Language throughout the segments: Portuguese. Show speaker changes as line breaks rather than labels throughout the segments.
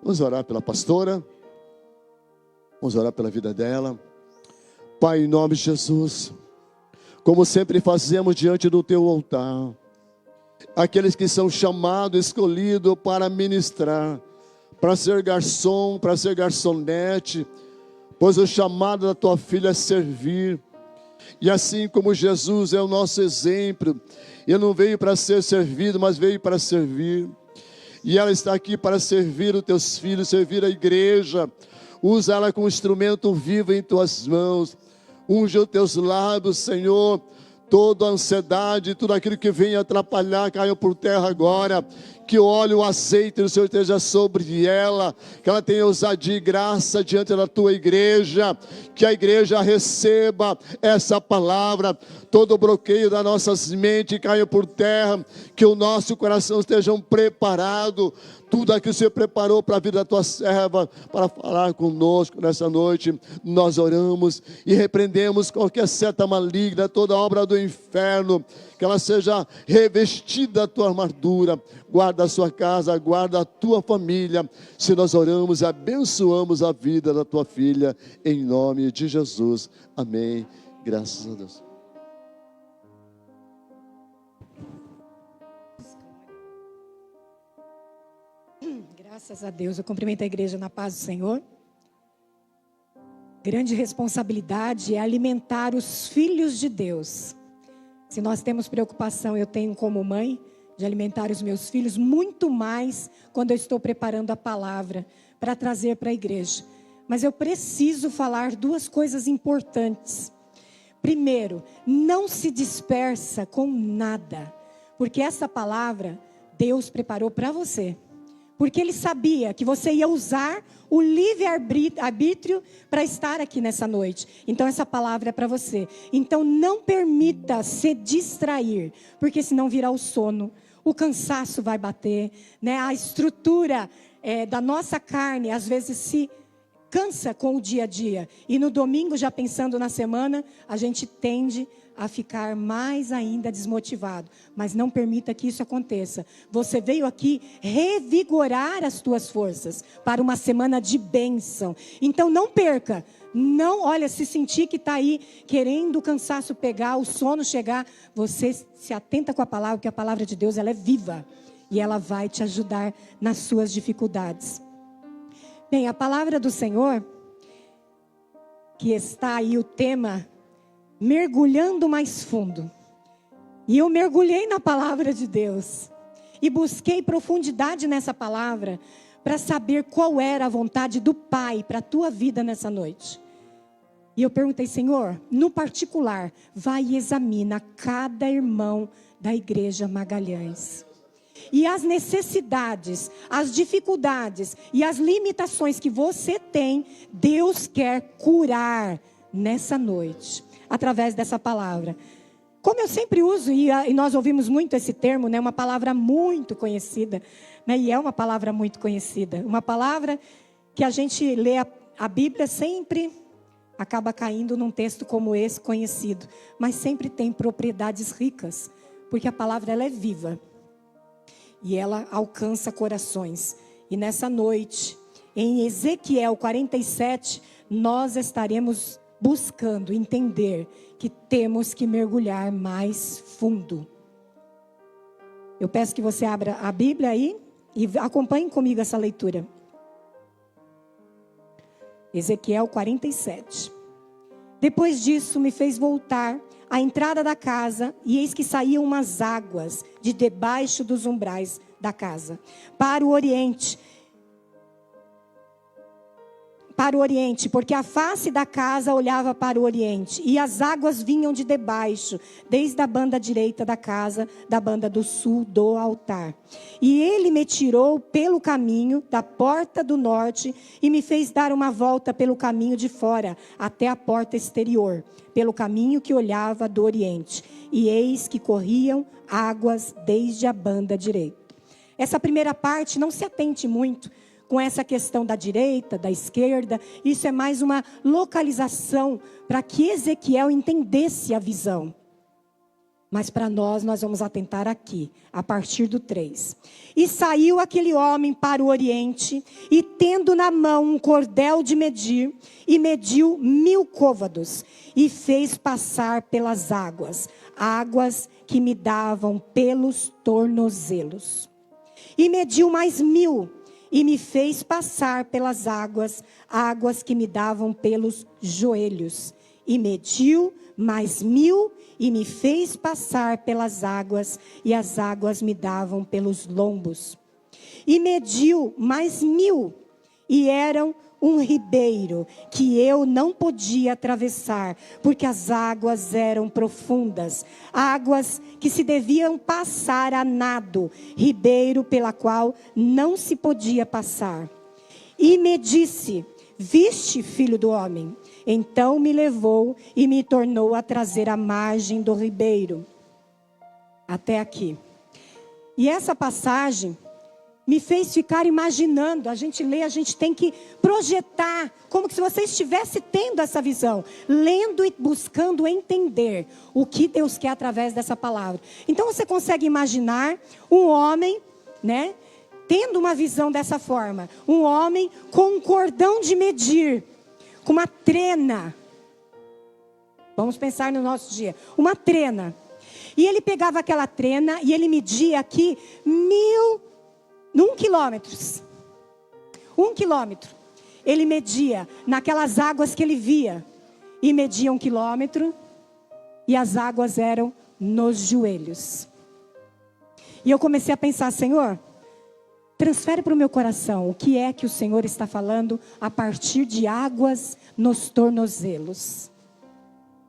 Vamos orar pela pastora. Vamos orar pela vida dela. Pai, em nome de Jesus, como sempre fazemos diante do teu altar, aqueles que são chamados, escolhidos para ministrar, para ser garçom, para ser garçonete, pois o chamado da tua filha é servir. E assim como Jesus é o nosso exemplo, ele não veio para ser servido, mas veio para servir. E ela está aqui para servir os teus filhos, servir a igreja. Usa ela como instrumento vivo em tuas mãos. Unge os teus lábios, Senhor. Toda a ansiedade, tudo aquilo que vem atrapalhar, caiu por terra agora. Que o óleo, o azeite do Senhor esteja sobre ela. Que ela tenha ousadia e graça diante da tua igreja. Que a igreja receba essa palavra. Todo o bloqueio das nossas mentes caiu por terra. Que o nosso coração esteja preparado. Tudo aquilo que o Senhor preparou para a vida da tua serva, para falar conosco nessa noite. Nós oramos e repreendemos qualquer seta maligna, toda obra do inferno. Que ela seja revestida da tua armadura. Guarda a sua casa, guarda a tua família. Se nós oramos e abençoamos a vida da tua filha, em nome de Jesus. Amém. Graças a Deus.
Graças a Deus, eu cumprimento a igreja na paz do Senhor. Grande responsabilidade é alimentar os filhos de Deus. Se nós temos preocupação, eu tenho como mãe, de alimentar os meus filhos, muito mais quando eu estou preparando a palavra para trazer para a igreja. Mas eu preciso falar duas coisas importantes. Primeiro, não se dispersa com nada, porque essa palavra Deus preparou para você. Porque Ele sabia que você ia usar o livre-arbítrio para estar aqui nessa noite. Então essa palavra é para você. Então não permita se distrair, porque senão virá o sono, o cansaço vai bater, né? A estrutura da nossa carne às vezes se cansa com o dia a dia. E no domingo, já pensando na semana, a gente tende a ficar mais ainda desmotivado. Mas não permita que isso aconteça. Você veio aqui revigorar as tuas forças para uma semana de bênção. Então não perca. Não, olha, se sentir que está aí querendo o cansaço pegar, o sono chegar, você se atenta com a palavra, porque a palavra de Deus ela é viva. E ela vai te ajudar nas suas dificuldades. Bem, a palavra do Senhor, que está aí o tema, mergulhando mais fundo. E eu mergulhei na palavra de Deus. E busquei profundidade nessa palavra, para saber qual era a vontade do Pai para a tua vida nessa noite. E eu perguntei, Senhor, no particular, vai e examina cada irmão da igreja Magalhães. E as necessidades, as dificuldades e as limitações que você tem, Deus quer curar nessa noite, através dessa palavra. Como eu sempre uso, e nós ouvimos muito esse termo, né, uma palavra muito conhecida, né, e é uma palavra muito conhecida, uma palavra que a gente lê a Bíblia sempre acaba caindo num texto como esse conhecido, mas sempre tem propriedades ricas, porque a palavra ela é viva. E ela alcança corações. E nessa noite, em Ezequiel 47, nós estaremos buscando entender que temos que mergulhar mais fundo. Eu peço que você abra a Bíblia aí e acompanhe comigo essa leitura. Ezequiel 47. Depois disso, me fez voltar à entrada da casa, e eis que saíam umas águas de debaixo dos umbrais da casa, para o oriente, porque a face da casa olhava para o oriente, e as águas vinham de debaixo, desde a banda direita da casa, da banda do sul do altar. E ele me tirou pelo caminho da porta do norte, e me fez dar uma volta pelo caminho de fora, até a porta exterior, pelo caminho que olhava do oriente. E eis que corriam águas desde a banda direita. Essa primeira parte, não se atente muito com essa questão da direita, da esquerda. Isso é mais uma localização para que Ezequiel entendesse a visão. Mas para nós vamos atentar aqui, a partir do 3. E saiu aquele homem para o oriente, e tendo na mão um cordel de medir, e mediu 1000 côvados, e fez passar pelas águas, águas que me davam pelos tornozelos. E mediu mais 1000, e me fez passar pelas águas, águas que me davam pelos joelhos. E mediu mais 1000, e me fez passar pelas águas, e as águas me davam pelos lombos. E mediu mais 1000, e eram um ribeiro, que eu não podia atravessar, porque as águas eram profundas, águas que se deviam passar a nado, ribeiro pela qual não se podia passar. E me disse: viste, filho do homem? Então me levou e me tornou a trazer à margem do ribeiro. Até aqui. E essa passagem me fez ficar imaginando. A gente lê, a gente tem que projetar, como se você estivesse tendo essa visão, lendo e buscando entender o que Deus quer através dessa palavra. Então você consegue imaginar um homem, né, tendo uma visão dessa forma. Um homem com um cordão de medir, com uma trena. Vamos pensar no nosso dia. Uma trena. E ele pegava aquela trena e ele media aqui 1 quilômetro. 1 quilômetro. Ele media naquelas águas que ele via. E media 1 quilômetro. E as águas eram nos joelhos. E eu comecei a pensar: Senhor, transfere para o meu coração o que é que o Senhor está falando a partir de águas nos tornozelos.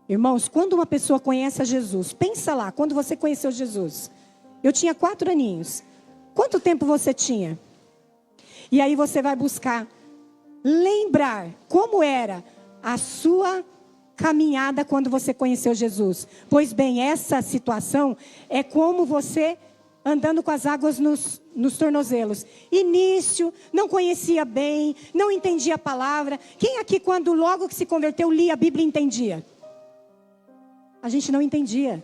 Irmãos, quando uma pessoa conhece a Jesus, pensa lá, quando você conheceu Jesus. Eu tinha 4 aninhos. Quanto tempo você tinha? E aí você vai buscar lembrar como era a sua caminhada quando você conheceu Jesus. Pois bem, essa situação é como você andando com as águas nos tornozelos. Início, não conhecia bem, não entendia a palavra. Quem aqui, quando logo que se converteu, lia a Bíblia e entendia? A gente não entendia.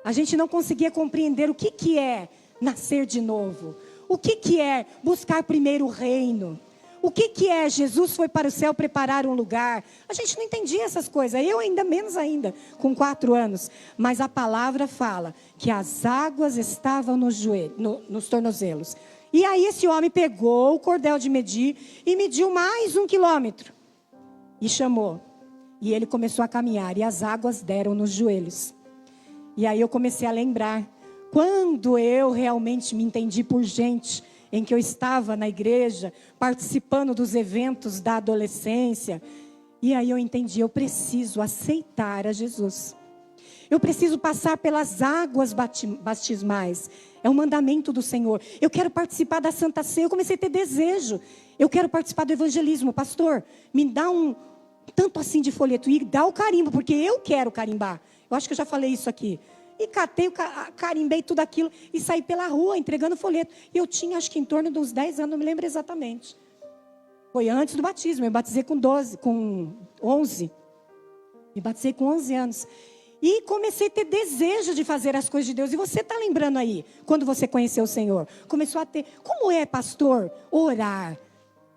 A gente não conseguia compreender o que é nascer de novo. O que é buscar primeiro o reino. O que é Jesus foi para o céu preparar um lugar. A gente não entendia essas coisas. Eu ainda menos ainda, com 4 anos. Mas a palavra fala que as águas estavam nos tornozelos. E aí esse homem pegou o cordel de medir e mediu mais 1 quilômetro. E chamou. E ele começou a caminhar. E as águas deram nos joelhos. E aí eu comecei a lembrar. Quando eu realmente me entendi por gente, em que eu estava na igreja, participando dos eventos da adolescência. E aí eu entendi, eu preciso aceitar a Jesus. Eu preciso passar pelas águas batismais. É um mandamento do Senhor. Eu quero participar da Santa Ceia. Eu comecei a ter desejo. Eu quero participar do evangelismo. Pastor, me dá um tanto assim de folheto. E dá o carimbo, porque eu quero carimbar. Eu acho que eu já falei isso aqui. E catei, carimbei tudo aquilo e saí pela rua entregando folheto. E eu tinha, acho que em torno de uns 10 anos, não me lembro exatamente. Foi antes do batismo, eu me batizei com 11. Me batizei com 11 anos. E comecei a ter desejo de fazer as coisas de Deus. E você está lembrando aí, quando você conheceu o Senhor? Começou a ter, como é, pastor, orar?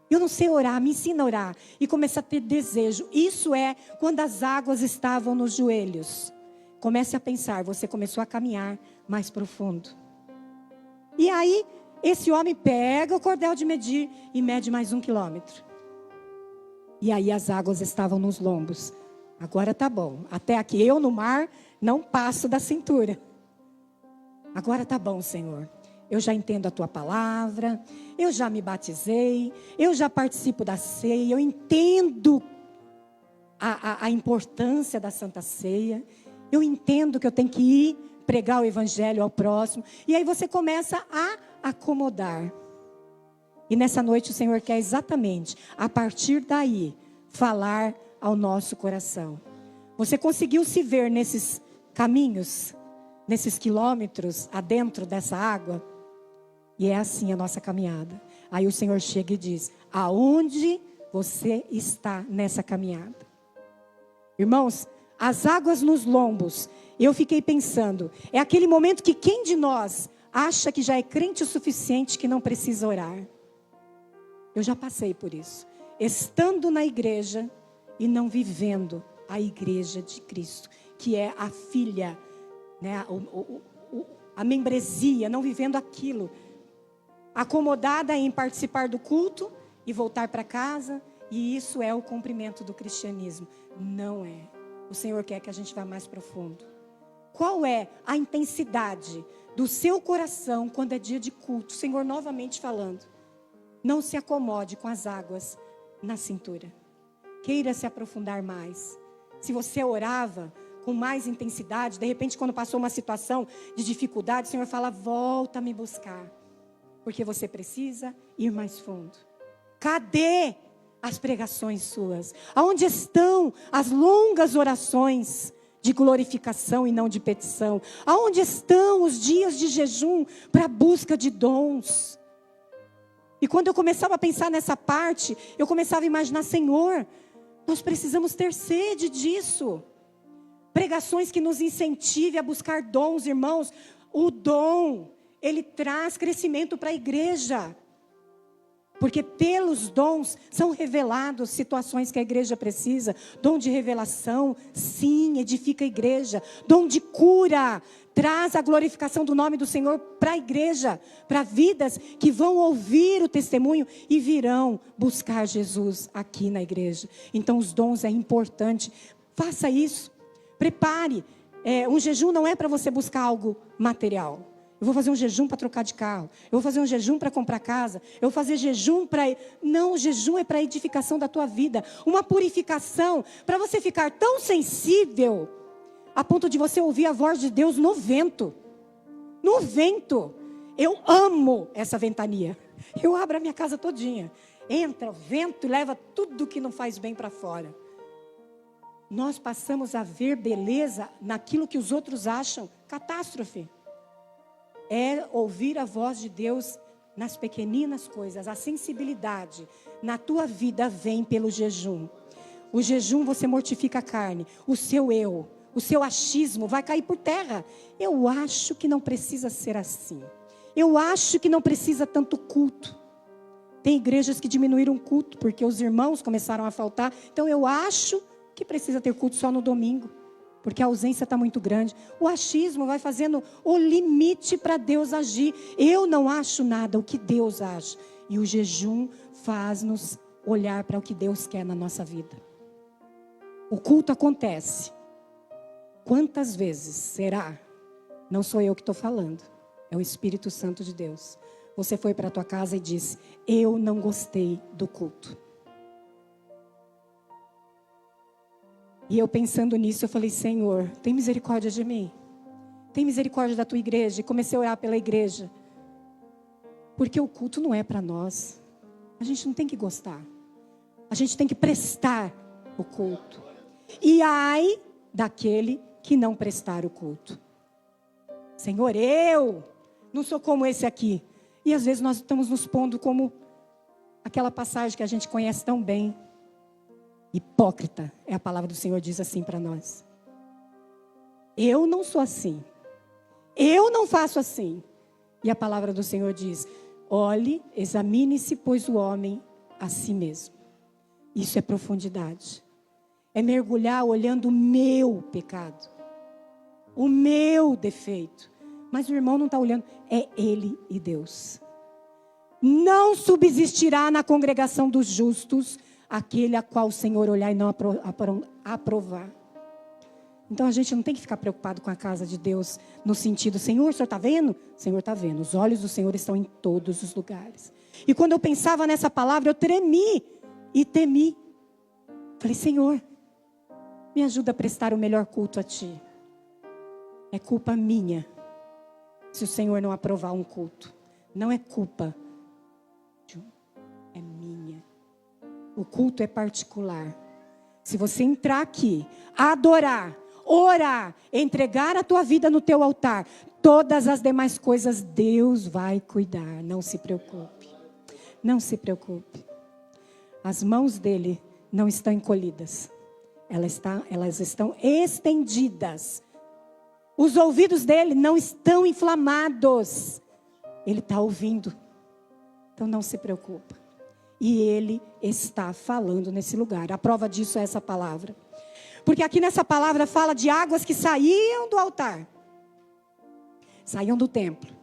Eu não sei orar, me ensina a orar. E comecei a ter desejo. Isso é quando as águas estavam nos joelhos. Comece a pensar, você começou a caminhar mais profundo. E aí, esse homem pega o cordel de medir e mede mais 1 quilômetro. E aí as águas estavam nos lombos. Agora tá bom, até aqui eu no mar não passo da cintura. Agora tá bom, Senhor. Eu já entendo a tua palavra, eu já me batizei, eu já participo da ceia, eu entendo a importância da Santa Ceia. Eu entendo que eu tenho que ir pregar o evangelho ao próximo. E aí você começa a acomodar. E nessa noite o Senhor quer exatamente, a partir daí, falar ao nosso coração. Você conseguiu se ver nesses caminhos, nesses quilômetros, adentro dessa água? E é assim a nossa caminhada. Aí o Senhor chega e diz, aonde você está nessa caminhada? Irmãos, as águas nos lombos. Eu fiquei pensando, é aquele momento que quem de nós acha que já é crente o suficiente que não precisa orar? Eu já passei por isso. Estando na igreja e não vivendo a igreja de Cristo, que é a filha, né, a membresia, não vivendo aquilo. Acomodada em participar do culto e voltar para casa. E isso é o cumprimento do cristianismo. Não é. O Senhor quer que a gente vá mais profundo. Qual é a intensidade do seu coração quando é dia de culto? O Senhor novamente falando. Não se acomode com as águas na cintura. Queira se aprofundar mais. Se você orava com mais intensidade, de repente quando passou uma situação de dificuldade, o Senhor fala, volta a me buscar. Porque você precisa ir mais fundo. Cadê as pregações suas? Aonde estão as longas orações de glorificação e não de petição? Aonde estão os dias de jejum para a busca de dons? E quando eu começava a pensar nessa parte, eu começava a imaginar, Senhor, nós precisamos ter sede disso. Pregações que nos incentivem a buscar dons, irmãos. O dom, ele traz crescimento para a igreja. Porque pelos dons são reveladas situações que a igreja precisa. Dom de revelação, sim, edifica a igreja. Dom de cura, traz a glorificação do nome do Senhor para a igreja. Para vidas que vão ouvir o testemunho e virão buscar Jesus aqui na igreja. Então os dons é importante. Faça isso. Prepare. Um jejum não é para você buscar algo material. Eu vou fazer um jejum para trocar de carro. Eu vou fazer um jejum para comprar casa. Eu vou fazer jejum para... Não, o jejum é para a edificação da tua vida. Uma purificação para você ficar tão sensível a ponto de você ouvir a voz de Deus no vento. No vento. Eu amo essa ventania. Eu abro a minha casa todinha. Entra o vento e leva tudo que não faz bem para fora. Nós passamos a ver beleza naquilo que os outros acham catástrofe. É ouvir a voz de Deus nas pequeninas coisas. A sensibilidade na tua vida vem pelo jejum. O jejum você mortifica a carne. O seu eu, o seu achismo vai cair por terra. Eu acho que não precisa ser assim. Eu acho que não precisa tanto culto. Tem igrejas que diminuíram o culto porque os irmãos começaram a faltar. Então eu acho que precisa ter culto só no domingo. Porque a ausência está muito grande. O achismo vai fazendo o limite para Deus agir. Eu não acho nada, o que Deus acha. E o jejum faz-nos olhar para o que Deus quer na nossa vida. O culto acontece. Quantas vezes será? Não sou eu que estou falando. É o Espírito Santo de Deus. Você foi para a tua casa e disse, eu não gostei do culto. E eu pensando nisso, eu falei, Senhor, tem misericórdia de mim. Tem misericórdia da tua igreja. E comecei a orar pela igreja. Porque o culto não é para nós. A gente não tem que gostar. A gente tem que prestar o culto. E ai daquele que não prestar o culto. Senhor, eu não sou como esse aqui. E às vezes nós estamos nos pondo como aquela passagem que a gente conhece tão bem. Hipócrita, é a palavra do Senhor, diz assim para nós. Eu não sou assim. Eu não faço assim. E a palavra do Senhor diz, olhe, examine-se, pois o homem a si mesmo. Isso é profundidade. É mergulhar olhando o meu pecado. O meu defeito. Mas o irmão não está olhando, é ele e Deus. Não subsistirá na congregação dos justos aquele a qual o Senhor olhar e não aprovar. Então a gente não tem que ficar preocupado com a casa de Deus no sentido, Senhor, o Senhor está vendo? O Senhor está vendo. Os olhos do Senhor estão em todos os lugares. E quando eu pensava nessa palavra, eu tremi e temi. Falei, Senhor, me ajuda a prestar o melhor culto a Ti. É culpa minha se o Senhor não aprovar um culto. Não é culpa de é minha. O culto é particular. Se você entrar aqui, adorar, orar, entregar a tua vida no teu altar, todas as demais coisas Deus vai cuidar. Não se preocupe. Não se preocupe. As mãos dele não estão encolhidas. elas estão estendidas. Os ouvidos dele não estão inflamados. Ele está ouvindo. Então não se preocupa. E ele está falando nesse lugar. A prova disso é essa palavra. Porque aqui nessa palavra fala de águas que saíam do altar. Saíam do templo.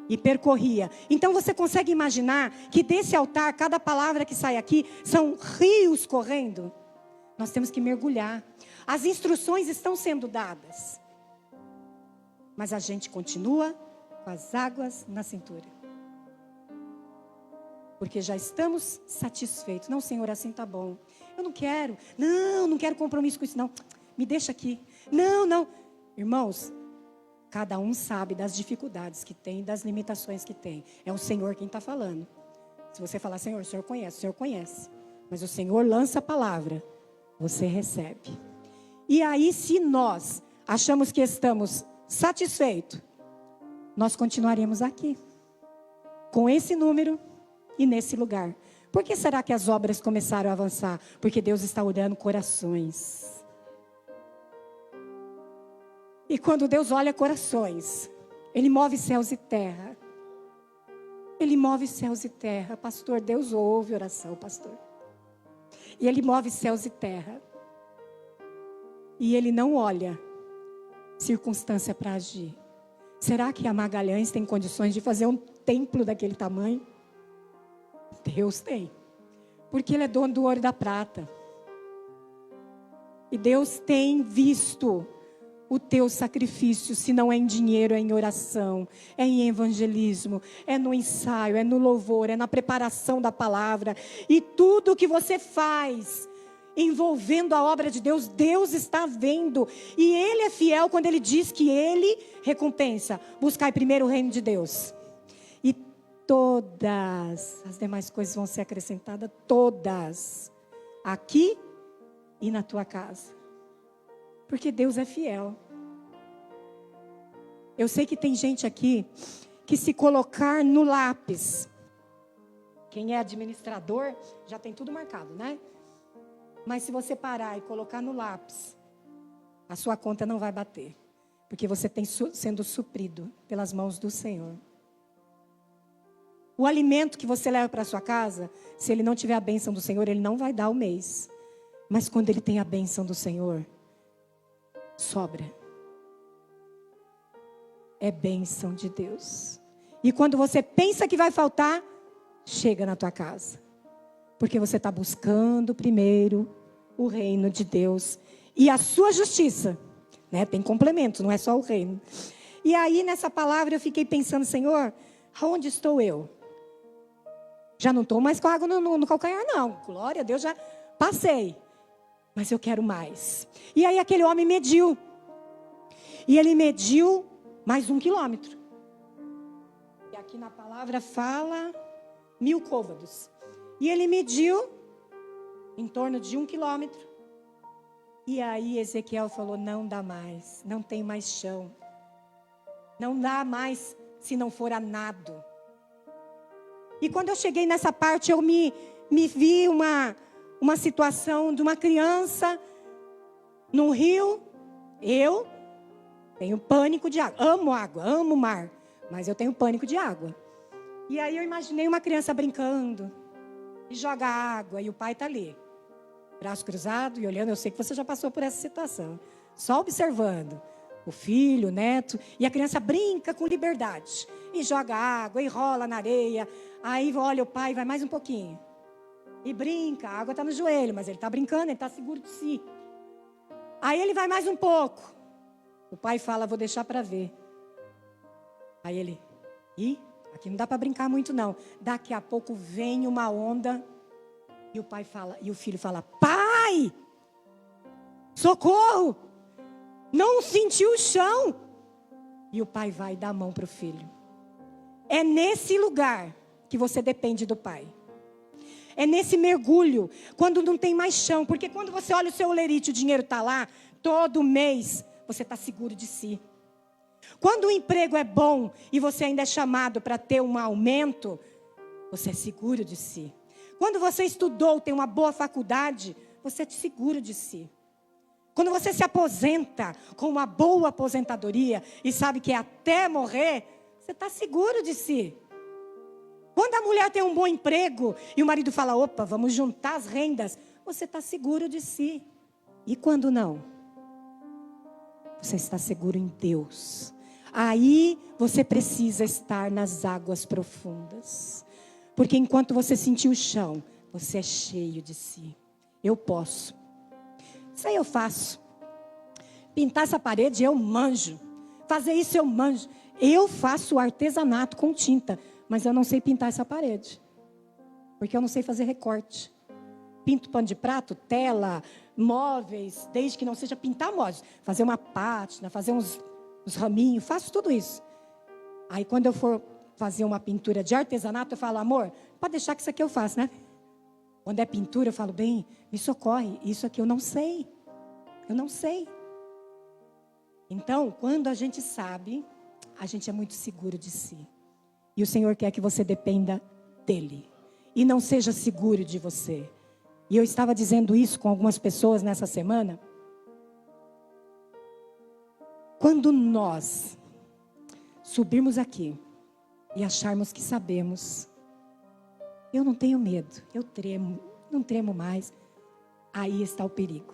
E percorria. Então você consegue imaginar que desse altar, cada palavra que sai aqui, são rios correndo? Nós temos que mergulhar. As instruções estão sendo dadas. Mas a gente continua com as águas na cintura. Porque já estamos satisfeitos. Não, Senhor, assim está bom. Eu não quero. Não quero compromisso com isso, não. Me deixa aqui. Não. Irmãos, cada um sabe das dificuldades que tem, das limitações que tem. É o Senhor quem está falando. Se você falar, Senhor, o Senhor conhece. Mas o Senhor lança a palavra. Você recebe. E aí, se nós achamos que estamos satisfeitos, nós continuaremos aqui. Com esse número e nesse lugar. Por que será que as obras começaram a avançar? Porque Deus está olhando corações. E quando Deus olha corações, Ele move céus e terra. Ele move céus e terra. Pastor, Deus ouve oração, pastor. E Ele move céus e terra. E Ele não olha circunstância para agir. Será que a Magalhães tem condições de fazer um templo daquele tamanho? Deus tem. Porque Ele é dono do ouro e da prata. E Deus tem visto o teu sacrifício, se não é em dinheiro, é em oração, é em evangelismo, é no ensaio, é no louvor, é na preparação da palavra. E tudo que você faz envolvendo a obra de Deus, Deus está vendo. E Ele é fiel quando Ele diz que Ele recompensa. Buscai primeiro o reino de Deus. E todas as demais coisas vão ser acrescentadas, todas, aqui e na tua casa. Porque Deus é fiel. Eu sei que tem gente aqui que se colocar no lápis, quem é administrador já tem tudo marcado, né? Mas se você parar e colocar no lápis, a sua conta não vai bater. Porque você tem sendo suprido pelas mãos do Senhor. O alimento que você leva para a sua casa, se ele não tiver a bênção do Senhor, ele não vai dar o mês. Mas quando ele tem a bênção do Senhor, sobra. É bênção de Deus. E quando você pensa que vai faltar, chega na tua casa. Porque você está buscando primeiro o reino de Deus e a sua justiça, né? Tem complemento, não é só o reino. E aí nessa palavra eu fiquei pensando, Senhor, aonde estou eu? Já não estou mais com água no calcanhar, não. Glória a Deus, já passei. Mas eu quero mais. E aí aquele homem mediu. E ele mediu mais 1 quilômetro. E aqui na palavra fala 1000 côvados. E ele mediu em torno de 1 quilômetro. E aí Ezequiel falou, não dá mais. Não tem mais chão. Não dá mais se não for a nado. E quando eu cheguei nessa parte, eu me vi uma situação de uma criança num rio. Eu tenho pânico de água, amo o mar, mas eu tenho pânico de água. E aí eu imaginei uma criança brincando e joga água e o pai está ali, braço cruzado e olhando. Eu sei que você já passou por essa situação, só observando o filho, o neto, e a criança brinca com liberdade e joga água e rola na areia. Aí olha o pai, vai mais um pouquinho e brinca, a água está no joelho, mas ele está brincando, ele está seguro de si. Aí ele vai mais um pouco, o pai fala, vou deixar para ver. Aí ele, aqui não dá para brincar muito não. Daqui a pouco vem uma onda e o pai fala, e o filho fala, pai, socorro, não sentiu o chão. E o pai vai dar a mão para o filho. É nesse lugar que você depende do pai. É nesse mergulho, quando não tem mais chão. Porque quando você olha o seu olerite, o dinheiro está lá, todo mês você está seguro de si. Quando o emprego é bom e você ainda é chamado para ter um aumento, você é seguro de si. Quando você estudou, tem uma boa faculdade, você é seguro de si. Quando você se aposenta com uma boa aposentadoria e sabe que é até morrer, você está seguro de si. Quando a mulher tem um bom emprego e o marido fala, opa, vamos juntar as rendas, você está seguro de si. E quando não? Você está seguro em Deus. Aí você precisa estar nas águas profundas. Porque enquanto você sentir o chão, você é cheio de si. Eu posso. Isso aí eu faço. Pintar essa parede eu manjo. Fazer isso eu manjo. Eu faço artesanato com tinta. Mas eu não sei pintar essa parede. Porque eu não sei fazer recorte. Pinto pano de prato, tela, móveis, desde que não seja pintar móveis. Fazer uma pátina, fazer uns raminhos, faço tudo isso. Aí quando eu for fazer uma pintura de artesanato, eu falo, amor, pode deixar que isso aqui eu faço, né? Quando é pintura, eu falo, bem, me socorre, isso aqui eu não sei. Eu não sei. Então, quando a gente sabe, a gente é muito seguro de si. E o Senhor quer que você dependa dEle. E não seja seguro de você. E eu estava dizendo isso com algumas pessoas nessa semana. Quando nós subirmos aqui e acharmos que sabemos, eu não tenho medo, eu tremo, não tremo mais. Aí está o perigo.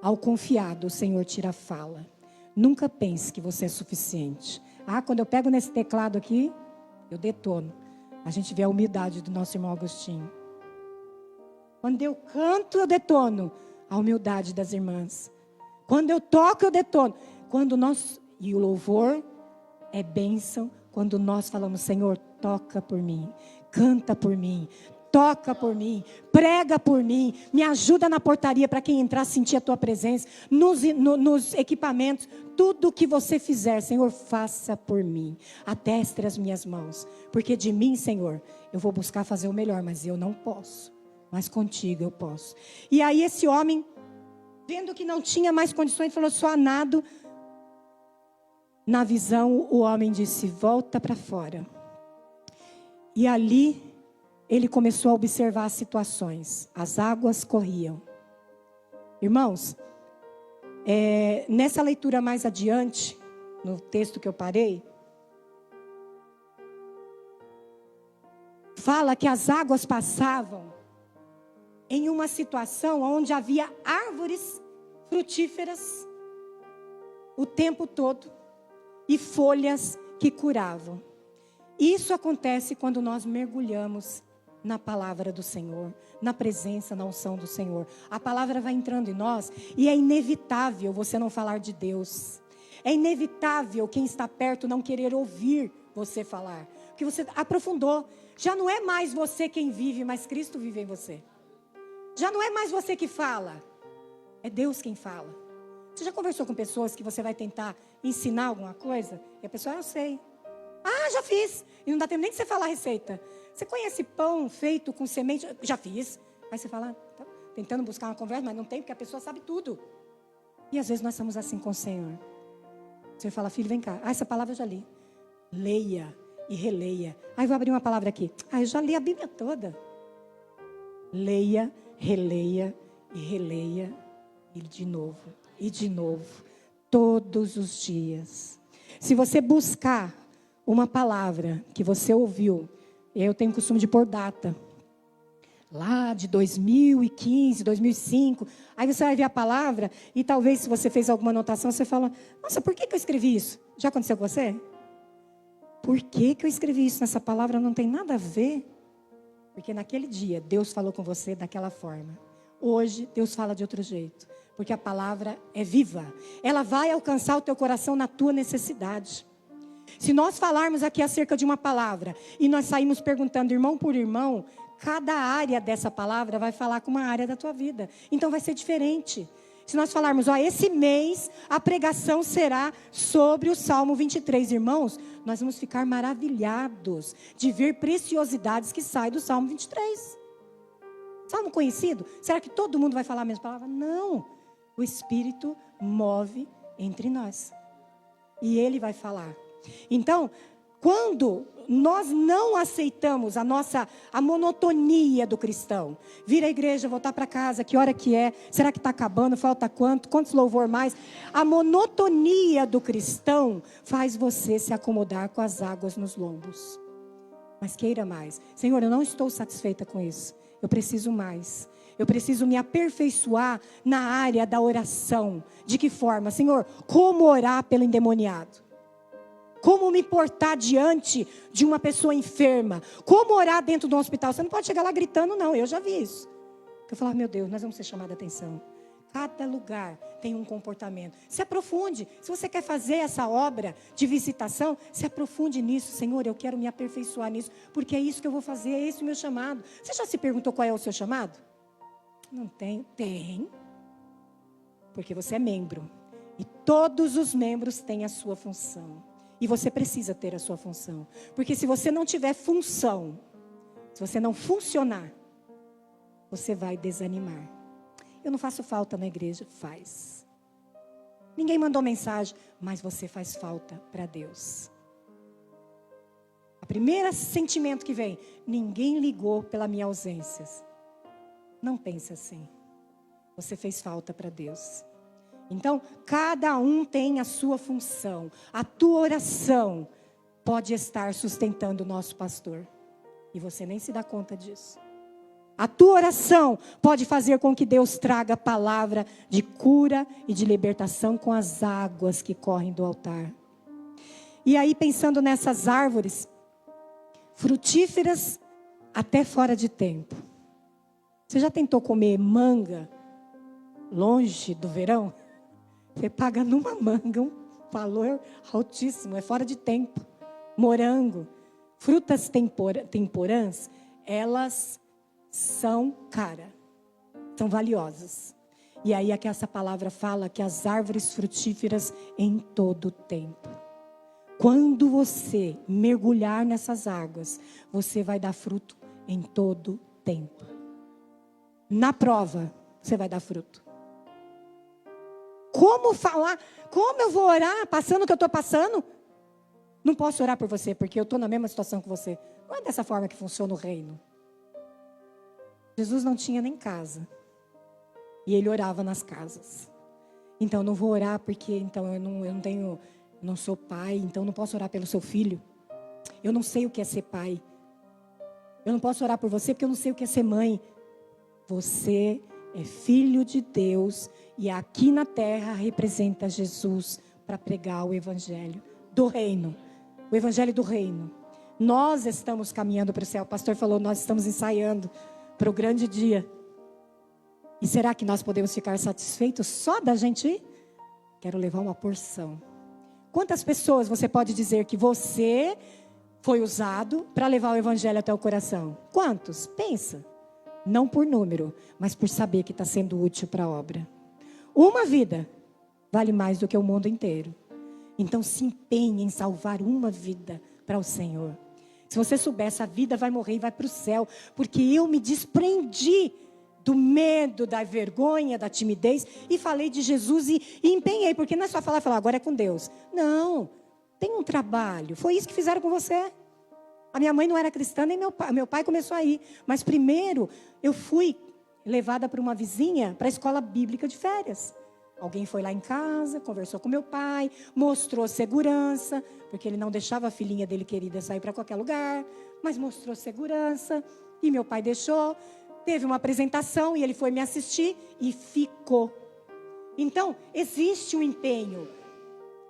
Ao confiado, o Senhor tira a fala. Nunca pense que você é suficiente. Quando eu pego nesse teclado aqui, eu detono. A gente vê a humildade do nosso irmão Agostinho. Quando eu canto, eu detono. A humildade das irmãs. Quando eu toco, eu detono. E o louvor é bênção quando nós falamos, Senhor, toca por mim, canta por mim, toca por mim, prega por mim, me ajuda na portaria para quem entrar sentir a tua presença, nos equipamentos, tudo o que você fizer, Senhor, faça por mim, adestre as minhas mãos, porque de mim, Senhor, eu vou buscar fazer o melhor, mas eu não posso, mas contigo eu posso. E aí esse homem, vendo que não tinha mais condições, falou, só a nado. Na visão, o homem disse, volta para fora. E ali, ele começou a observar as situações. As águas corriam. Irmãos, nessa leitura mais adiante, no texto que eu parei, fala que as águas passavam em uma situação onde havia árvores frutíferas o tempo todo e folhas que curavam. Isso acontece quando nós mergulhamos na palavra do Senhor, na presença, na unção do Senhor. A palavra vai entrando em nós e é inevitável você não falar de Deus. É inevitável quem está perto não querer ouvir você falar. Porque você aprofundou. Já não é mais você quem vive, mas Cristo vive em você. Já não é mais você que fala. É Deus quem fala. Você já conversou com pessoas que você vai tentar ensinar alguma coisa? E a pessoa, eu sei. Já fiz. E não dá tempo nem de você falar a receita. Você conhece pão feito com semente? Já fiz. Aí você fala, tá tentando buscar uma conversa, mas não tem, porque a pessoa sabe tudo. E às vezes nós somos assim com o Senhor. O Senhor fala, filho, vem cá. Essa palavra eu já li. Leia e releia. Vou abrir uma palavra aqui. Eu já li a Bíblia toda. Leia, releia e releia. E de novo. E de novo. Todos os dias. Se você buscar uma palavra que você ouviu, eu tenho o costume de pôr data. Lá de 2015, 2005. Aí você vai ver a palavra e talvez se você fez alguma anotação, você fala, nossa, por que eu escrevi isso? Já aconteceu com você? Por que eu escrevi isso nessa palavra? Não tem nada a ver. Porque naquele dia, Deus falou com você daquela forma. Hoje, Deus fala de outro jeito. Porque a palavra é viva. Ela vai alcançar o teu coração na tua necessidade. Se nós falarmos aqui acerca de uma palavra e nós saímos perguntando irmão por irmão, cada área dessa palavra vai falar com uma área da tua vida. Então vai ser diferente. Se nós falarmos, esse mês a pregação será sobre o Salmo 23, irmãos, nós vamos ficar maravilhados de ver preciosidades que saem do Salmo 23. Salmo conhecido? Será que todo mundo vai falar a mesma palavra? Não. O Espírito move entre nós. E Ele vai falar. Então, Quando nós não aceitamos a monotonia do cristão, vir à igreja, voltar para casa, que hora que é? Será que está acabando? Falta quanto? Quantos louvor mais? A monotonia do cristão faz você se acomodar com as águas nos lombos. Mas queira mais. Senhor, eu não estou satisfeita com isso. Eu preciso mais. Eu preciso me aperfeiçoar na área da oração. De que forma? Senhor, como orar pelo endemoniado? Como me portar diante de uma pessoa enferma? Como orar dentro de um hospital? Você não pode chegar lá gritando, não. Eu já vi isso. Eu falava, meu Deus, nós vamos ser chamados a atenção. Cada lugar tem um comportamento. Se aprofunde. Se você quer fazer essa obra de visitação, se aprofunde nisso. Senhor, eu quero me aperfeiçoar nisso, porque é isso que eu vou fazer, é esse o meu chamado. Você já se perguntou qual é o seu chamado? Não tem? Tem. Porque você é membro. E todos os membros têm a sua função. E você precisa ter a sua função. Porque se você não tiver função, se você não funcionar, você vai desanimar. Eu não faço falta na igreja? Faz. Ninguém mandou mensagem, mas você faz falta para Deus. O primeiro sentimento que vem, ninguém ligou pela minha ausência. Não pense assim. Você fez falta para Deus. Então, cada um tem a sua função. A tua oração pode estar sustentando o nosso pastor. E você nem se dá conta disso. A tua oração pode fazer com que Deus traga palavra de cura e de libertação com as águas que correm do altar. E aí, pensando nessas árvores frutíferas até fora de tempo. Você já tentou comer manga longe do verão? Você paga numa manga um valor altíssimo, é fora de tempo. Morango, frutas temporãs, elas são caras, são valiosas. E aí é que essa palavra fala que as árvores frutíferas em todo tempo. Quando você mergulhar nessas águas, você vai dar fruto em todo tempo. Na prova, você vai dar fruto. Como falar? Como eu vou orar passando o que eu estou passando? Não posso orar por você, porque eu estou na mesma situação que você. Não é dessa forma que funciona o reino. Jesus não tinha nem casa. E ele orava nas casas. Então, eu não vou orar porque então eu não sou pai, então não posso orar pelo seu filho. Eu não sei o que é ser pai. Eu não posso orar por você porque eu não sei o que é ser mãe. Você é filho de Deus e aqui na terra representa Jesus para pregar o evangelho do reino. O evangelho do reino. Nós estamos caminhando para o céu. O pastor falou, nós estamos ensaiando para o grande dia. E será que nós podemos ficar satisfeitos só da gente ir? Quero levar uma porção. Quantas pessoas você pode dizer que você foi usado para levar o evangelho até o coração? Quantos? Pensa. Não por número, mas por saber que está sendo útil para a obra. Uma vida vale mais do que o mundo inteiro. Então se empenhe em salvar uma vida para o Senhor. Se você souber, essa vida vai morrer e vai para o céu. Porque eu me desprendi do medo, da vergonha, da timidez. E falei de Jesus e empenhei. Porque não é só falar, agora é com Deus. Não, tem um trabalho. Foi isso que fizeram com você. A minha mãe não era cristã, nem meu pai começou a ir. Mas primeiro, eu fui levada por uma vizinha para a escola bíblica de férias. Alguém foi lá em casa, conversou com meu pai, mostrou segurança, porque ele não deixava a filhinha dele querida sair para qualquer lugar, mas mostrou segurança, e meu pai deixou. Teve uma apresentação e ele foi me assistir e ficou. Então, existe um empenho.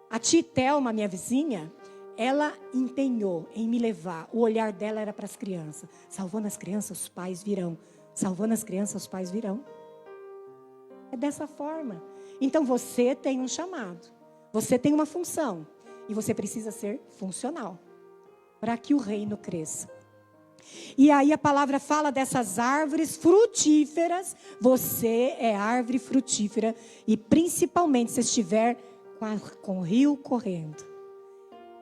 A tia Thelma, minha vizinha, ela empenhou em me levar. O olhar dela era para as crianças. Salvando as crianças, os pais virão. Salvando as crianças, os pais virão. É dessa forma. Então você tem um chamado. Você tem uma função. E você precisa ser funcional. Para que o reino cresça. E aí a palavra fala dessas árvores frutíferas. Você é árvore frutífera. E principalmente se estiver com o rio correndo.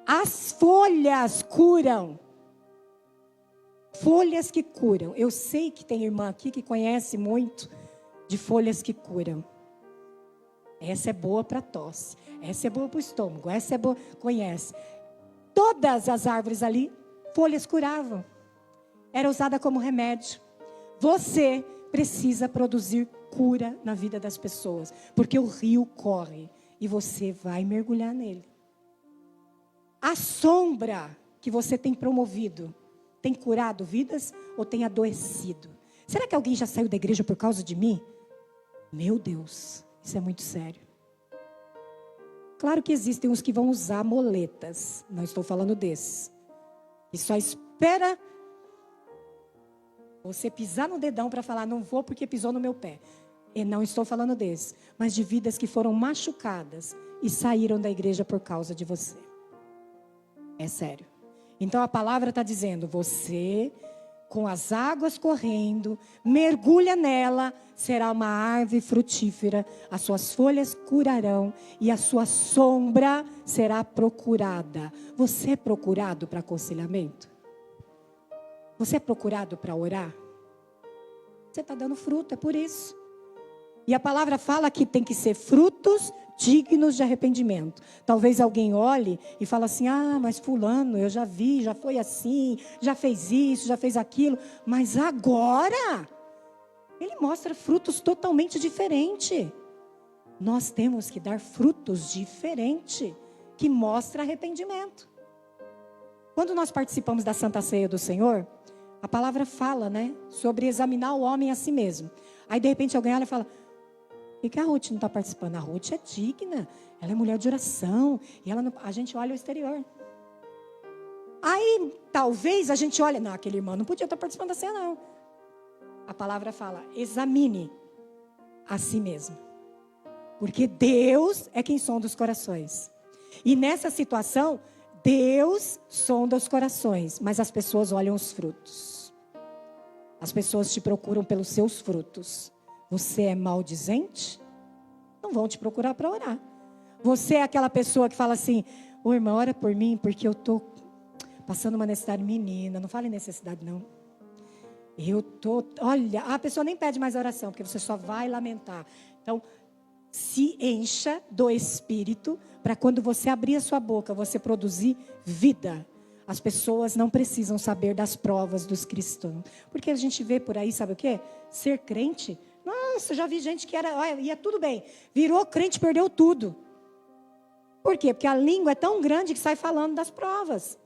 As folhas curam. Folhas que curam. Eu sei que tem irmã aqui que conhece muito de folhas que curam. Essa é boa para tosse. Essa é boa para o estômago. Essa é boa. Conhece. Todas as árvores ali, folhas curavam. Era usada como remédio. Você precisa produzir cura na vida das pessoas, porque o rio corre e você vai mergulhar nele. A sombra que você tem promovido tem curado vidas ou tem adoecido? Será que alguém já saiu da igreja por causa de mim? Meu Deus, isso é muito sério. Claro que existem os que vão usar moletas, não estou falando desses, e só espera você pisar no dedão para falar, não vou porque pisou no meu pé. E não estou falando desses, mas de vidas que foram machucadas e saíram da igreja por causa de você. É sério. Então a palavra está dizendo, você, com as águas correndo, mergulha nela, será uma árvore frutífera, as suas folhas curarão e a sua sombra será procurada. Você é procurado para aconselhamento? Você é procurado para orar? Você está dando fruto, é por isso. E a palavra fala que tem que ser frutos dignos de arrependimento. Talvez alguém olhe e fale assim, mas fulano, eu já vi, já foi assim, já fez isso, já fez aquilo. Mas agora, ele mostra frutos totalmente diferentes. Nós temos que dar frutos diferentes, que mostram arrependimento. Quando nós participamos da Santa Ceia do Senhor, a palavra fala, sobre examinar o homem a si mesmo. Aí de repente alguém olha e fala, por que a Ruth não está participando? A Ruth é digna, ela é mulher de oração, e ela não... a gente olha o exterior. Aí talvez a gente olhe, não, aquele irmão não podia estar participando da ceia não. A palavra fala, examine a si mesmo. Porque Deus é quem sonda os corações. E nessa situação, Deus sonda os corações, mas as pessoas olham os frutos. As pessoas te procuram pelos seus frutos. Você é maldizente? Não vão te procurar para orar. Você é aquela pessoa que fala assim, irmã, ora por mim, porque eu estou passando uma necessidade. Menina, não fale necessidade não. Olha, a pessoa nem pede mais oração, porque você só vai lamentar. Então, se encha do Espírito, para quando você abrir a sua boca, você produzir vida. As pessoas não precisam saber das provas dos cristãos. Porque a gente vê por aí, sabe o quê? Ser crente. Nossa, já vi gente que ia tudo bem. Virou crente, perdeu tudo. Por quê? Porque a língua é tão grande que sai falando das provas.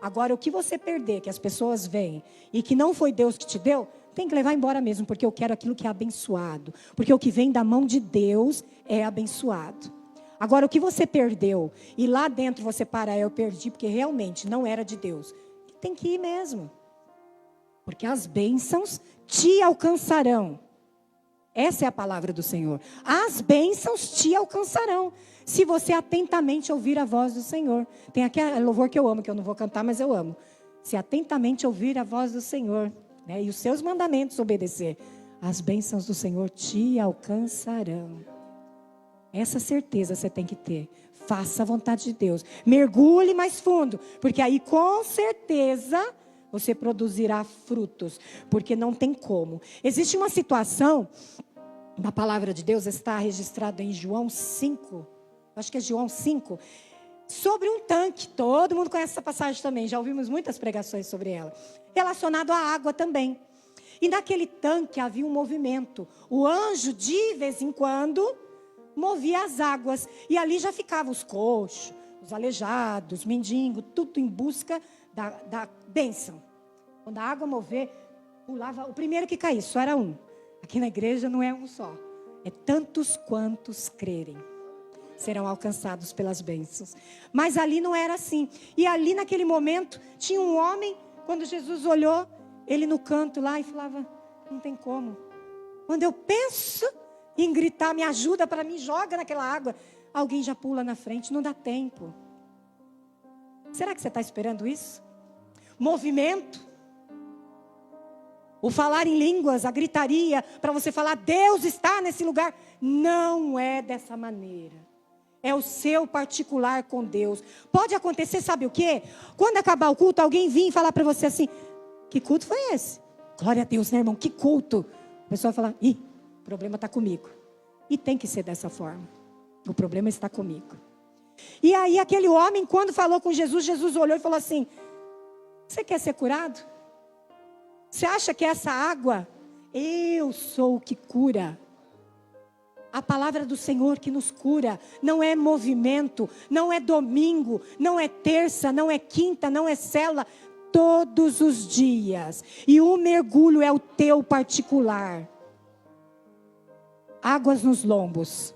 Agora, o que você perder, que as pessoas veem, e que não foi Deus que te deu, tem que levar embora mesmo, porque eu quero aquilo que é abençoado. Porque o que vem da mão de Deus é abençoado. Agora, o que você perdeu, e lá dentro você eu perdi, porque realmente não era de Deus. Tem que ir mesmo. Porque as bênçãos te alcançarão. Essa é a palavra do Senhor. As bênçãos te alcançarão, se você atentamente ouvir a voz do Senhor. Tem aquele louvor que eu amo, que eu não vou cantar, mas eu amo. Se atentamente ouvir a voz do Senhor, e os seus mandamentos obedecer, as bênçãos do Senhor te alcançarão. Essa certeza você tem que ter. Faça a vontade de Deus. Mergulhe mais fundo, porque aí com certeza você produzirá frutos, porque não tem como. Existe uma situação, na palavra de Deus, está registrado em João 5, acho que é João 5, sobre um tanque. Todo mundo conhece essa passagem também, já ouvimos muitas pregações sobre ela, relacionado à água também. E naquele tanque havia um movimento. O anjo, de vez em quando, movia as águas, e ali já ficavam os coxos, os aleijados, mendigos, tudo em busca da bênção. Quando a água mover, pulava, o primeiro que caía, só era um. Aqui na igreja não é um só, é tantos quantos crerem serão alcançados pelas bênçãos. Mas ali não era assim. E ali naquele momento tinha um homem, quando Jesus olhou ele no canto lá e falava, não tem como. Quando eu penso em gritar, me ajuda, para mim, joga naquela água, alguém já pula na frente, não dá tempo. Será que você está esperando isso? Movimento, o falar em línguas, a gritaria, para você falar, Deus está nesse lugar. Não é dessa maneira. É o seu particular com Deus. Pode acontecer, sabe o quê? Quando acabar o culto, alguém vir e falar para você assim, que culto foi esse? Glória a Deus, né, irmão? Que culto? A pessoa vai falar, o problema está comigo. E tem que ser dessa forma. O problema está comigo. E aí aquele homem, quando falou com Jesus, Jesus olhou e falou assim: você quer ser curado? Você acha que essa água, eu sou o que cura. A palavra do Senhor que nos cura, não é movimento, não é domingo, não é terça, não é quinta, não é célula, todos os dias. E o mergulho é o teu particular. Águas nos lombos.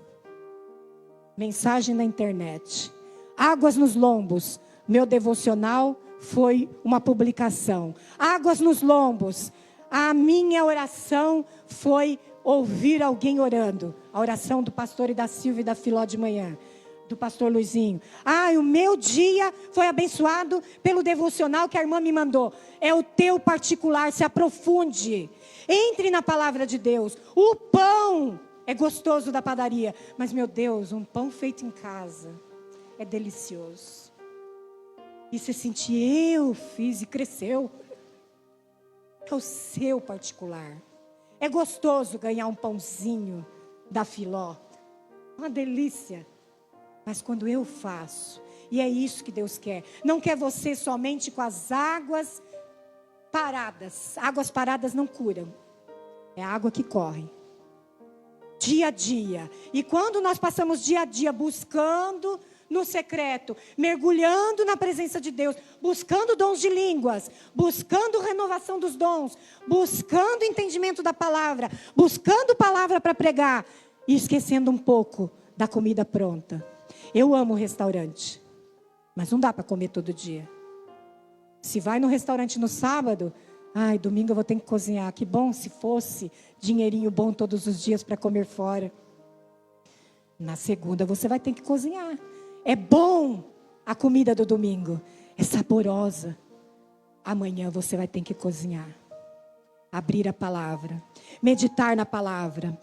Mensagem na internet. Águas nos lombos. Meu devocional foi uma publicação. Águas nos lombos. A minha oração foi ouvir alguém orando. A oração do pastor e da Silvia e da Filó de manhã. Do pastor Luizinho. O meu dia foi abençoado pelo devocional que a irmã me mandou. É o teu particular, se aprofunde. Entre na palavra de Deus. O pão é gostoso da padaria. Mas meu Deus, um pão feito em casa é delicioso. E você sentir, eu fiz e cresceu. É o seu particular. É gostoso ganhar um pãozinho da Filó. Uma delícia. Mas quando eu faço, e é isso que Deus quer. Não quer você somente com as águas paradas. Águas paradas não curam. É a água que corre. Dia a dia. E quando nós passamos dia a dia buscando no secreto, mergulhando na presença de Deus, buscando dons de línguas, buscando renovação dos dons, buscando entendimento da palavra, buscando palavra para pregar, e esquecendo um pouco da comida pronta. Eu amo restaurante, mas não dá para comer todo dia. Se vai no restaurante no sábado, domingo eu vou ter que cozinhar. Que bom se fosse dinheirinho bom todos os dias para comer fora. Na segunda você vai ter que cozinhar. É bom a comida do domingo, é saborosa. Amanhã você vai ter que cozinhar. Abrir a palavra, meditar na palavra,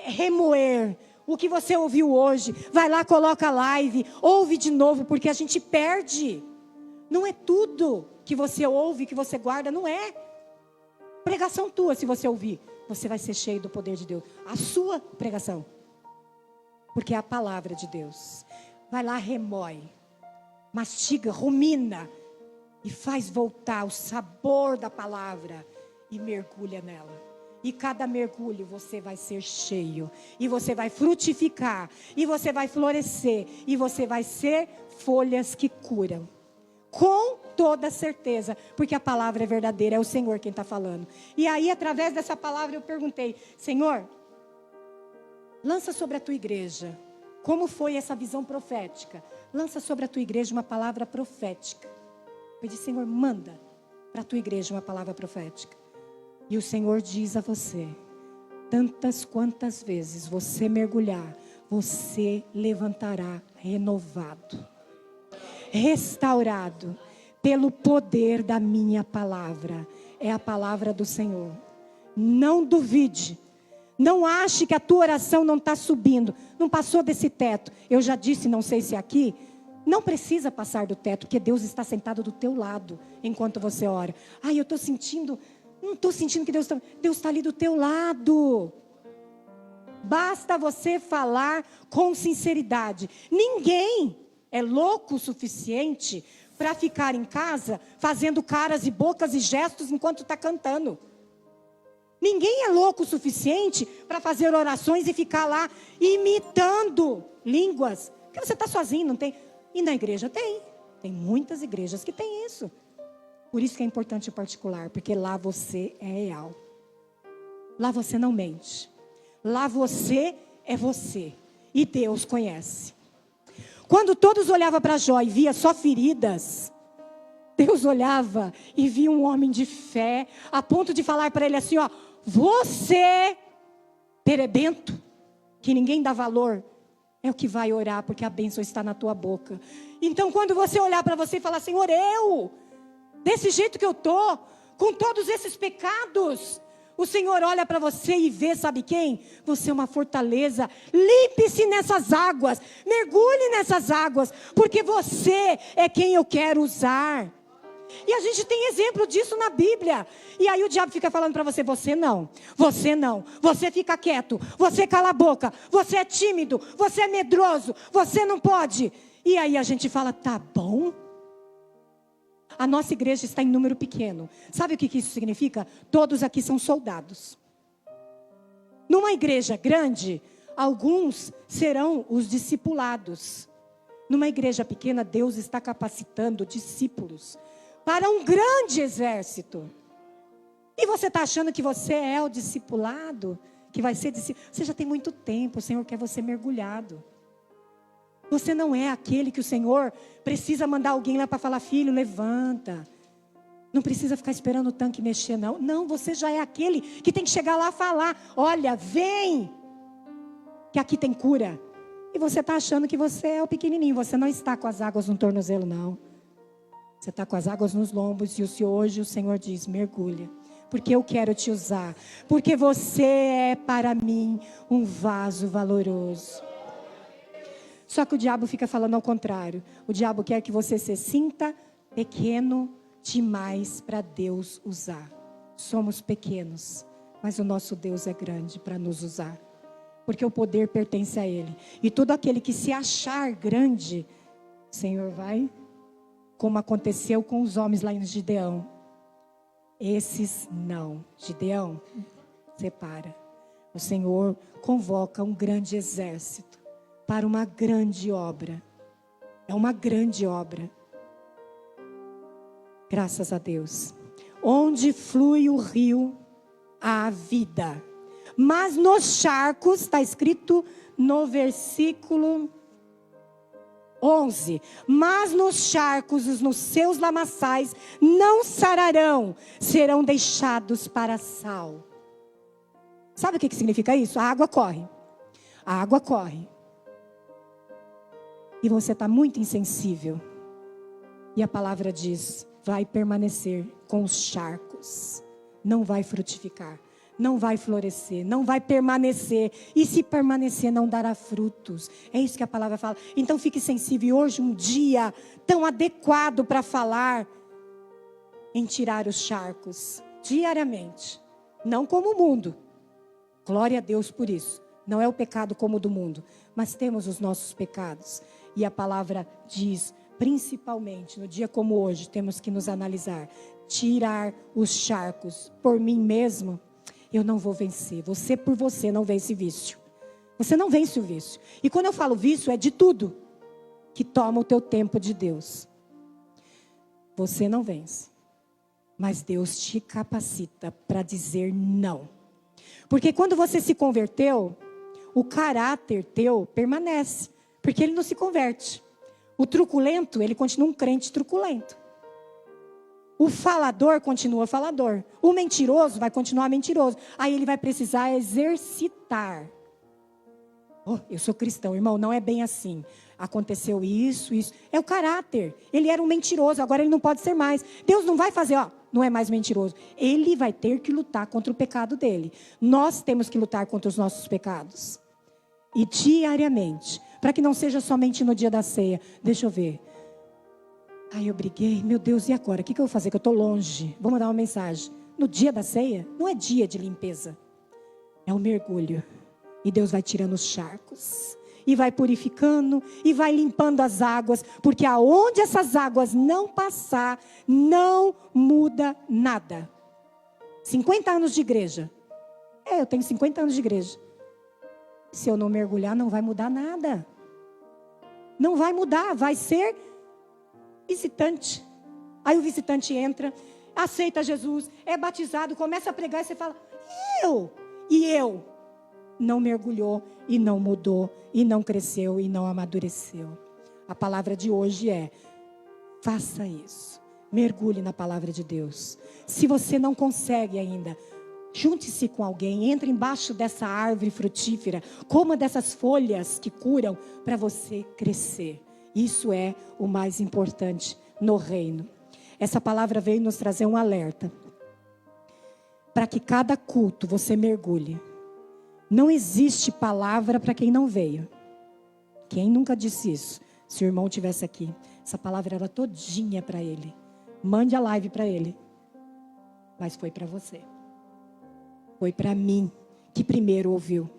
remoer o que você ouviu hoje. Vai lá, coloca a live, ouve de novo, porque a gente perde. Não é tudo que você ouve, que você guarda, não é. Pregação tua, se você ouvir, você vai ser cheio do poder de Deus. A sua pregação, porque é a palavra de Deus. Vai lá, remói, mastiga, rumina e faz voltar o sabor da palavra e mergulha nela. E cada mergulho você vai ser cheio, e você vai frutificar, e você vai florescer, e você vai ser folhas que curam. Com toda certeza, porque a palavra é verdadeira, é o Senhor quem está falando. E aí, através dessa palavra, eu perguntei: Senhor, lança sobre a tua igreja. Como foi essa visão profética? Lança sobre a tua igreja uma palavra profética. Eu disse: Senhor, manda para a tua igreja uma palavra profética. E o Senhor diz a você: tantas quantas vezes você mergulhar, você levantará renovado, restaurado, pelo poder da minha palavra. É a palavra do Senhor. Não duvide. Não ache que a tua oração não está subindo. Não passou desse teto. Eu já disse, não sei se aqui, não precisa passar do teto, porque Deus está sentado do teu lado enquanto você ora. Eu estou sentindo, não estou sentindo que Deus está ali do teu lado. Basta você falar com sinceridade. Ninguém é louco o suficiente para ficar em casa fazendo caras e bocas e gestos enquanto está cantando. Ninguém é louco o suficiente para fazer orações e ficar lá imitando línguas. Porque você está sozinho, não tem. E na igreja tem. Tem muitas igrejas que tem isso. Por isso que é importante o particular, porque lá você é real. Lá você não mente. Lá você é você. E Deus conhece. Quando todos olhavam para Jó e via só feridas, Deus olhava e via um homem de fé, a ponto de falar para ele assim: você, terebento, que ninguém dá valor, é o que vai orar, porque a bênção está na tua boca. Então quando você olhar para você e falar: Senhor, desse jeito que eu estou, com todos esses pecados, o Senhor olha para você e vê, sabe quem? Você é uma fortaleza. Limpe-se nessas águas, mergulhe nessas águas, porque você é quem eu quero usar. E a gente tem exemplo disso na Bíblia. E aí o diabo fica falando para você: você não, você fica quieto, você cala a boca, você é tímido, você é medroso, você não pode. E aí a gente fala, tá bom. A nossa igreja está em número pequeno. Sabe o que isso significa? Todos aqui são soldados. Numa igreja grande, alguns serão os discipulados. Numa igreja pequena, Deus está capacitando discípulos para um grande exército. E você está achando que você é o discipulado? Que vai ser discípulo? Você já tem muito tempo, o Senhor quer você mergulhado. Você não é aquele que o Senhor precisa mandar alguém lá para falar, filho, levanta. Não precisa ficar esperando o tanque mexer, não. Não, você já é aquele que tem que chegar lá e falar, olha, vem, que aqui tem cura. E você está achando que você é o pequenininho. Você não está com as águas no tornozelo, não. Você está com as águas nos lombos. E hoje o Senhor diz, mergulha. Porque eu quero te usar. Porque você é para mim um vaso valoroso. Só que o diabo fica falando ao contrário. O diabo quer que você se sinta pequeno demais para Deus usar. Somos pequenos, mas o nosso Deus é grande para nos usar. Porque o poder pertence a Ele. E todo aquele que se achar grande, o Senhor vai, como aconteceu com os homens lá em Gideão. Esses não. Gideão, separa. O Senhor convoca um grande exército para uma grande obra. É uma grande obra. Graças a Deus. Onde flui o rio, há vida. Mas nos charcos, está escrito no versículo 11. Mas nos charcos, nos seus lamaçais, não sararão, serão deixados para sal. Sabe o que significa isso? A água corre. A água corre. E você está muito insensível. E a palavra diz, vai permanecer com os charcos. Não vai frutificar. Não vai florescer, não vai permanecer. E se permanecer, não dará frutos. É isso que a palavra fala. Então fique sensível. E hoje um dia tão adequado para falar em tirar os charcos. Diariamente. Não como o mundo. Glória a Deus por isso. Não é o pecado como o do mundo. Mas temos os nossos pecados. E a palavra diz, principalmente no dia como hoje, temos que nos analisar. Tirar os charcos por mim mesmo. Eu não vou vencer. Você por você não vence vício. Você não vence o vício. E quando eu falo vício, é de tudo que toma o teu tempo de Deus. Você não vence. Mas Deus te capacita para dizer não. Porque quando você se converteu, o caráter teu permanece. Porque ele não se converte. O truculento, ele continua um crente truculento. O falador continua falador. O mentiroso vai continuar mentiroso. Aí ele vai precisar exercitar. Oh, eu sou cristão, irmão, não é bem assim. Aconteceu isso. É o caráter. Ele era um mentiroso, agora ele não pode ser mais. Deus não vai fazer, não é mais mentiroso. Ele vai ter que lutar contra o pecado dele. Nós temos que lutar contra os nossos pecados. E diariamente. Para que não seja somente no dia da ceia. Deixa eu ver. Ai, eu briguei, meu Deus, e agora? O que eu vou fazer? Que eu estou longe. Vou mandar uma mensagem. No dia da ceia, não é dia de limpeza. É um mergulho. E Deus vai tirando os charcos. E vai purificando. E vai limpando as águas. Porque aonde essas águas não passar, não muda nada. 50 anos de igreja. Eu tenho 50 anos de igreja. Se eu não mergulhar, não vai mudar nada. Não vai mudar, vai ser visitante. Aí o visitante entra, aceita Jesus, é batizado, começa a pregar e você fala, e eu? Não mergulhou e não mudou, e não cresceu e não amadureceu. A palavra de hoje é, faça isso. Mergulhe na palavra de Deus. Se você não consegue ainda, junte-se com alguém, entre embaixo dessa árvore frutífera, coma dessas folhas que curam para você crescer. Isso é o mais importante no reino. Essa palavra veio nos trazer um alerta. Para que cada culto você mergulhe. Não existe palavra para quem não veio. Quem nunca disse isso? Se o irmão estivesse aqui, essa palavra era todinha para ele. Mande a live para ele. Mas foi para você. Foi para mim que primeiro ouviu.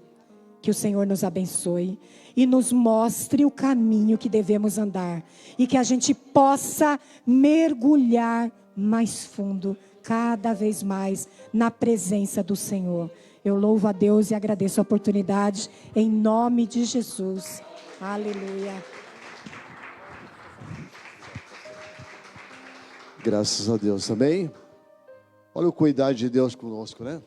Que o Senhor nos abençoe e nos mostre o caminho que devemos andar. E que a gente possa mergulhar mais fundo, cada vez mais, na presença do Senhor. Eu louvo a Deus e agradeço a oportunidade, em nome de Jesus. Aleluia.
Graças a Deus, amém? Olha o cuidado de Deus conosco, né?